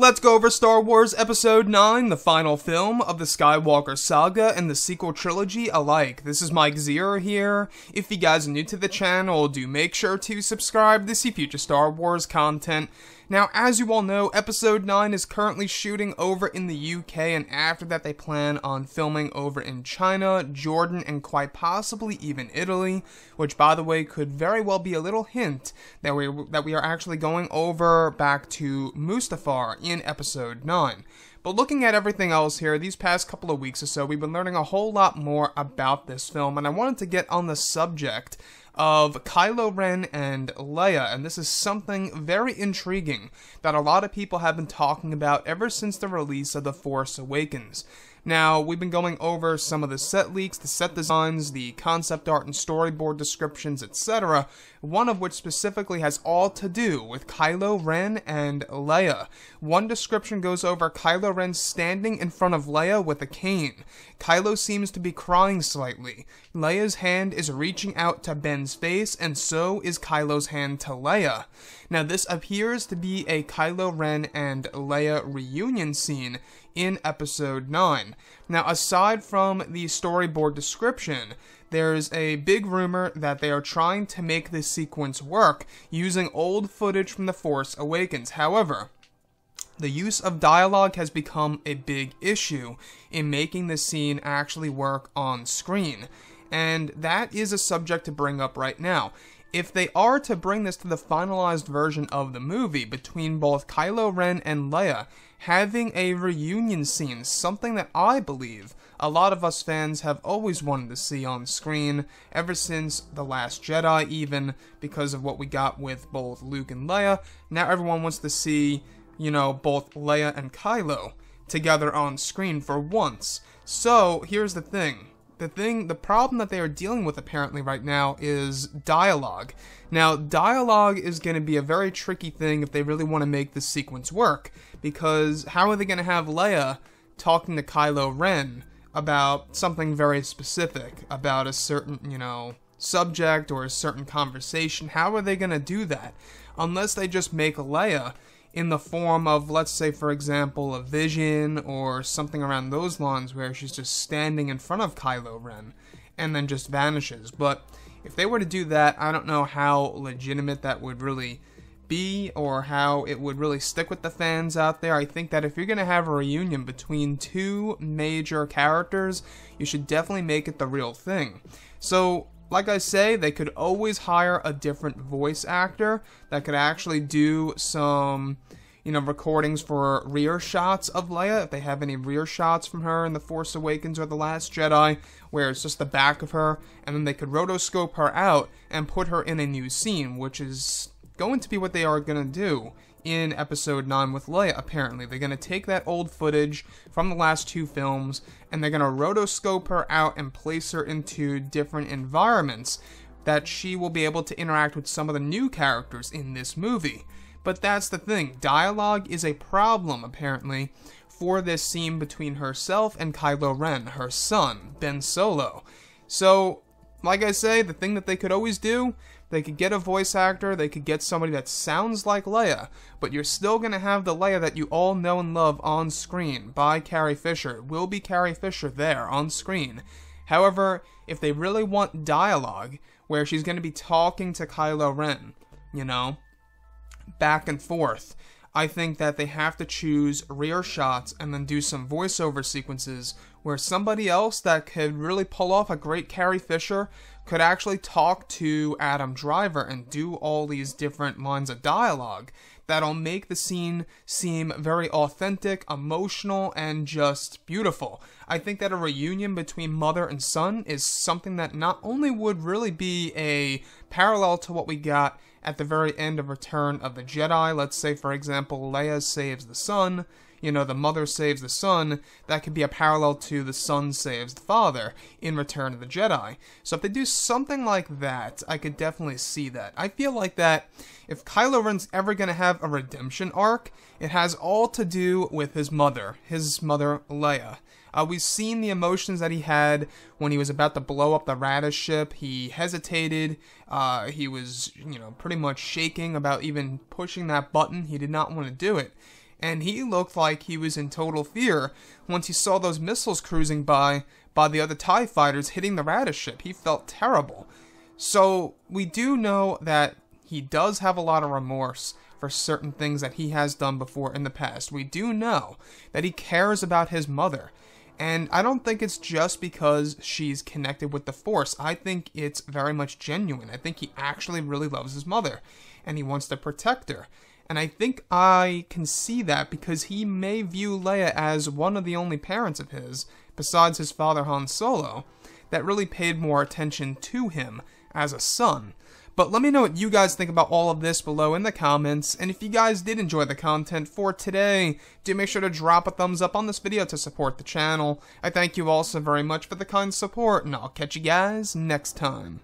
Let's go over Star Wars Episode 9, the final film of the Skywalker saga and the sequel trilogy alike. This is Mike Zero here. If you guys are new to the channel, do make sure to subscribe to see future Star Wars content. Now, as you all know, Episode 9 is currently shooting over in the UK, and after that they plan on filming over in China, Jordan, and quite possibly even Italy, which, by the way, could very well be a little hint that we are actually going over back to Mustafar in Episode 9. But looking at everything else here, these past couple of weeks or so, we've been learning a whole lot more about this film, and I wanted to get on the subject of Kylo Ren and Leia, and this is something very intriguing that a lot of people have been talking about ever since the release of The Force Awakens. Now, we've been going over some of the set leaks, the set designs, the concept art and storyboard descriptions, etc., one of which specifically has all to do with Kylo Ren and Leia. One description goes over Kylo Ren standing in front of Leia with a cane. Kylo seems to be crying slightly. Leia's hand is reaching out to Ben's face, and so is Kylo's hand to Leia. Now, this appears to be a Kylo Ren and Leia reunion scene in Episode 9. Now, aside from the storyboard description, there's a big rumor that they are trying to make this sequence work using old footage from The Force Awakens. However, the use of dialogue has become a big issue in making this scene actually work on screen, and that is a subject to bring up right now. If they are to bring this to the finalized version of the movie between both Kylo Ren and Leia, having a reunion scene, something that I believe a lot of us fans have always wanted to see on screen, ever since The Last Jedi even, because of what we got with both Luke and Leia. Now everyone wants to see, you know, both Leia and Kylo together on screen for once. So, here's the thing. The problem that they are dealing with apparently right now is dialogue. Now, dialogue is going to be a very tricky thing if they really want to make this sequence work, because how are they going to have Leia talking to Kylo Ren about something very specific, about a certain, you know, subject or a certain conversation? How are they going to do that? Unless they just make Leia in the form of, let's say, for example, a vision or something around those lines where she's just standing in front of Kylo Ren and then just vanishes. But if they were to do that, I don't know how legitimate that would really be or how it would really stick with the fans out there. I think that if you're going to have a reunion between two major characters, you should definitely make it the real thing. So, like I say, they could always hire a different voice actor that could actually do some, you know, recordings for rear shots of Leia, if they have any rear shots from her in The Force Awakens or The Last Jedi, where it's just the back of her, and then they could rotoscope her out and put her in a new scene, which is going to be what they are going to do in Episode 9 with Leia, apparently. They're going to take that old footage from the last two films, and they're going to rotoscope her out and place her into different environments that she will be able to interact with some of the new characters in this movie. But that's the thing. Dialogue is a problem, apparently, for this scene between herself and Kylo Ren, her son, Ben Solo. So, like I say, the thing that they could always do, they could get a voice actor, they could get somebody that sounds like Leia, but you're still going to have the Leia that you all know and love on screen by Carrie Fisher. It will be Carrie Fisher there on screen. However, if they really want dialogue, where she's going to be talking to Kylo Ren, you know, back and forth, I think that they have to choose rear shots and then do some voiceover sequences where somebody else that could really pull off a great Carrie Fisher could actually talk to Adam Driver and do all these different lines of dialogue that'll make the scene seem very authentic, emotional, and just beautiful. I think that a reunion between mother and son is something that not only would really be a parallel to what we got at the very end of Return of the Jedi. Let's say, for example, Leia saves the son, you know, the mother saves the son. That could be a parallel to the son saves the father in Return of the Jedi. So if they do something like that, I could definitely see that. I feel like that if Kylo Ren's ever going to have a redemption arc, it has all to do with his mother Leia. We've seen the emotions that he had when he was about to blow up the Radish ship. He hesitated. He was, pretty much shaking about even pushing that button. He did not want to do it. and he looked like he was in total fear once he saw those missiles cruising by the other TIE fighters hitting the Radish ship. He felt terrible. So we do know that he does have a lot of remorse for certain things that he has done before in the past. We do know that he cares about his mother. And I don't think it's just because she's connected with the Force. I think it's very much genuine. I think he actually really loves his mother, and he wants to protect her. And I think I can see that because he may view Leia as one of the only parents of his, besides his father Han Solo, that really paid more attention to him as a son. But let me know what you guys think about all of this below in the comments, and if you guys did enjoy the content for today, do make sure to drop a thumbs up on this video to support the channel. I thank you all so very much for the kind support, and I'll catch you guys next time.